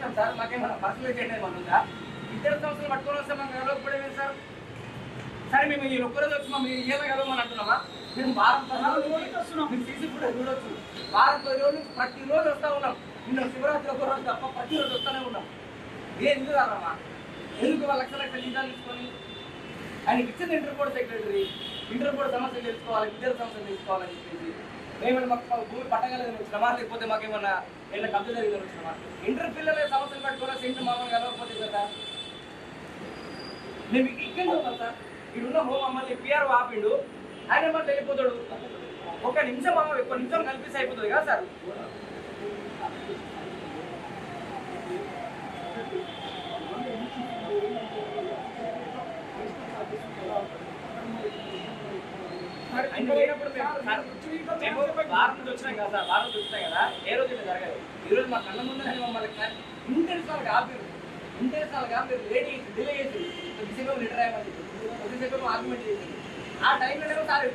వస్తాం sir, మాకేమన్నా personal చేయడం ఏమన్నా ఉందా? ఇద్దరు సంవత్సరాలు పట్టుకొని వస్తే మనం గెలవకపోవడమే సార్. సరే మేము ఈ ఒక్కరోజు వచ్చి మీరు ఏదో గెలవమని అంటున్నామా? మేము వారం 10 రోజులు మీరు సీసీ ఫుటేజ్ చూడొచ్చు. వారం 10 రోజులు ప్రతిరోజు వస్తూ ఉన్నాం. నిన్న శివరాత్రి ఒక రోజు తప్ప ప్రతిరోజు వస్తూనే ఉన్నాం. ఎందుకు రాదమ్మా? ఎందుకు లక్ష జీతాలు తీసుకొని ఆయనకి ఇచ్చింది inter board secretary, inter board సమస్యలు తెలుసుకోవాలి, విద్యార్థి సమస్యలు తెలుసుకోవాలని చెప్పేసి మేమన్నా మాకు భూమి పట్టగలని వచ్చినామా, లేకపోతే మాకేమన్నా ఏమైనా కబ్జా జరిగిందని వచ్చినామా? ఇంటర్ పిల్లల సమస్యలు పట్టుకోవాలి, సెంటర్ మామూలు కలవకపోతే కదా మేము ఇక్కడ ఉన్నాం సార్. ఇక్కడున్న హోమ్ మమ్మల్ని పిఆర్ ఆపిండు, ఆయన మళ్ళీ వెళ్ళిపోతాడు. ఒక నిమిషం ఒక్క నిమిషం కల్పిస్తే అయిపోతుంది కదా సార్. మేము వారం నుంచి వచ్చినాం కదా సార్, వారం నుంచి వచ్చినాయి కదా, ఏ రోజు ఇట్లా జరగదు. ఈరోజు మా కళ్ళ ముందు మమ్మల్ని ఇంటెన్షనల్గా ఆపారు. ఇంటెన్షనల్గా మీరు లేట్ చేసి డిలే చేసి కొద్దిసేపు రిటర్ అయ్యమని చెప్పి కొద్దిసేపు ఆర్గ్యుమెంట్ చేసి ఆ టైంలో సార్